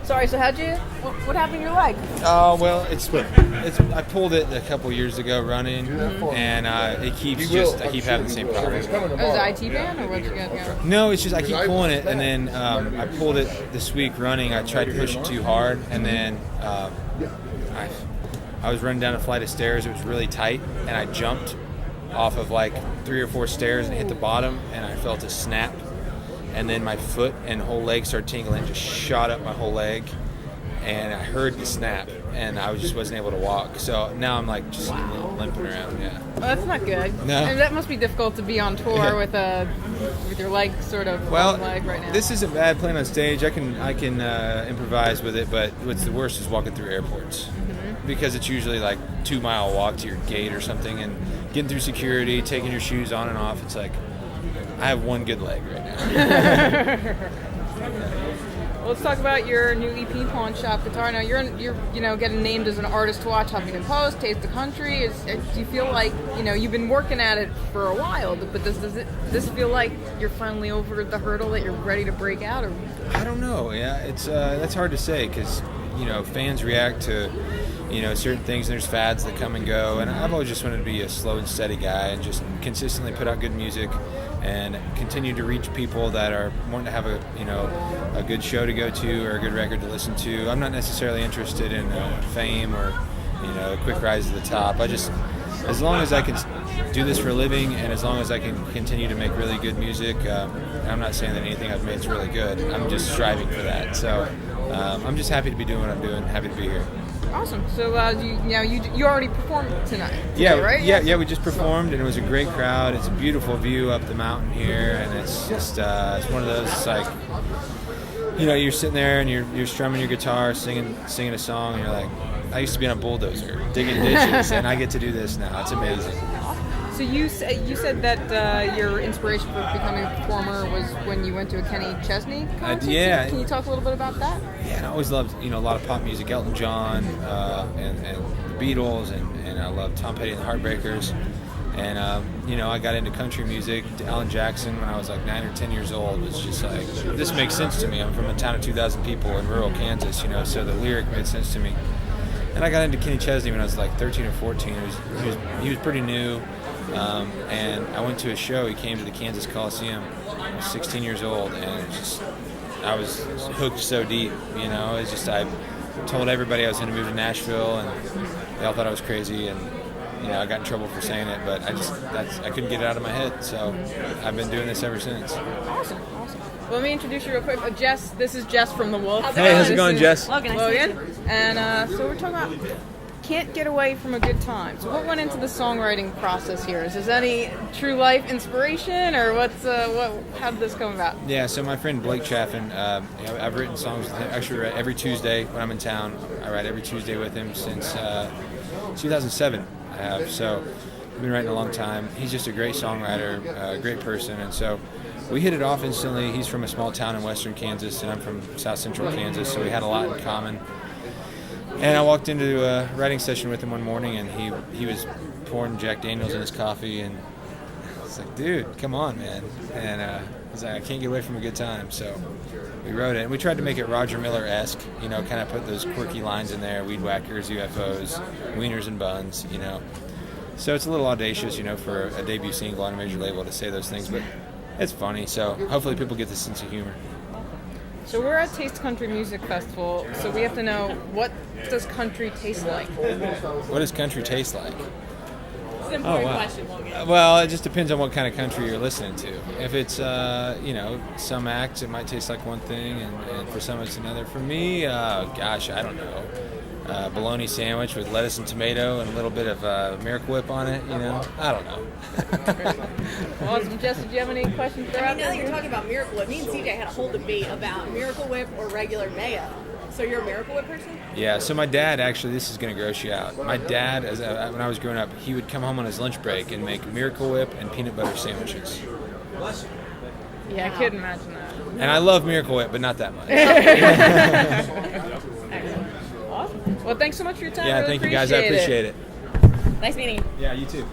Sorry, so what happened to your leg? Well, it's I pulled it a couple years ago running, and I keep having the same problem. Was it IT band or what you got going? No, it's just I keep pulling it, and then I pulled it this week running. I tried to push it too hard, and then I was running down a flight of stairs. It was really tight, and I jumped off of like 3 or 4 stairs and hit the bottom, and I felt a snap. And then my foot and whole leg started tingling, just shot up my whole leg, and I heard the snap, and I just wasn't able to walk. So now I'm like just limping around. Yeah. Well, that's not good. No. And that must be difficult to be on tour with your leg sort of on leg right now. This isn't bad playing on stage. I can improvise with it, but what's the worst is walking through airports. Because it's usually like 2-mile walk to your gate or something, and getting through security, taking your shoes on and off. It's like I have one good leg right now. Well, let's talk about your new EP, Pawn Shop Guitar. Now you're getting named as an artist to watch, Huffington Post, Taste the Country. Do you feel like you've been working at it for a while, but does this feel like you're finally over the hurdle that you're ready to break out? Or I don't know. Yeah, it's that's hard to say because fans react to certain things, and there's fads that come and go, and I've always just wanted to be a slow and steady guy and just consistently put out good music and continue to reach people that are wanting to have a good show to go to or a good record to listen to. I'm not necessarily interested in fame or a quick rise to the top. As long as I can do this for a living, and as long as I can continue to make really good music, I'm not saying that anything I've made is really good. I'm just striving for that. So I'm just happy to be doing what I'm doing. Happy to be here. Awesome. So you already performed tonight. Yeah, right? Yeah. We just performed, and it was a great crowd. It's a beautiful view up the mountain here, and it's just it's one of those. It's like you're sitting there and you're strumming your guitar, singing a song, and you're like, I used to be on a bulldozer digging ditches, and I get to do this now. It's amazing. So you said that your inspiration for becoming a performer was when you went to a Kenny Chesney concert. Yeah. Can you talk a little bit about that? Yeah, I always loved a lot of pop music, Elton John, and the Beatles, and I love Tom Petty and the Heartbreakers. And I got into country music. Alan Jackson when I was like 9 or 10 years old was just like, this makes sense to me. I'm from a town of 2,000 people in rural Kansas, so the lyric made sense to me. And I got into Kenny Chesney when I was like 13 or 14. He was pretty new. And I went to a show. He came to the Kansas Coliseum. I was 16 years old, and I was hooked so deep. It's just I told everybody I was going to move to Nashville, and they all thought I was crazy, and I got in trouble for saying it, but I couldn't get it out of my head. So I've been doing this ever since. Awesome. Well, let me introduce you real quick. Jess, this is Jess from The Wolf. Hey, how's it going, Jess? Logan. And so we're talking about can't get away from a good time. So what went into the songwriting process here? Is this any true life inspiration, or how did this come about? Yeah, so my friend Blake Chaffin, I've written songs with him. Actually, every Tuesday when I'm in town, I write every Tuesday with him since 2007. I have, so I've been writing a long time. He's just a great songwriter, a great person, and so we hit it off instantly. He's from a small town in western Kansas, and I'm from south central Kansas, so we had a lot in common. And I walked into a writing session with him one morning, and he was pouring Jack Daniels in his coffee, and I was like, dude, come on, man. And I was like, I can't get away from a good time. So we wrote it, and we tried to make it Roger Miller-esque, kind of put those quirky lines in there, weed whackers, UFOs, wieners and buns, So it's a little audacious, for a debut single on a major label to say those things, but it's funny. So hopefully people get the sense of humor. So we're at Taste Country Music Festival, so we have to know, what does country taste like? What does country taste like? It's an important question, Logan. Well, it just depends on what kind of country you're listening to. If it's, some acts, it might taste like one thing, and for some it's another. For me, I don't know. Bologna sandwich with lettuce and tomato and a little bit of Miracle Whip on it, I don't know. Awesome. Jess, did you have any questions for us? Now that you're talking about Miracle Whip, me and CJ had a whole debate about Miracle Whip or regular mayo. So you're a Miracle Whip person? Yeah, so my dad, actually, this is going to gross you out. My dad, when I was growing up, he would come home on his lunch break and make Miracle Whip and peanut butter sandwiches. Yeah, I couldn't imagine that. And I love Miracle Whip, but not that much. Awesome. Well, thanks so much for your time. Yeah, really thank you guys. I appreciate it. Nice meeting you. Yeah, you too.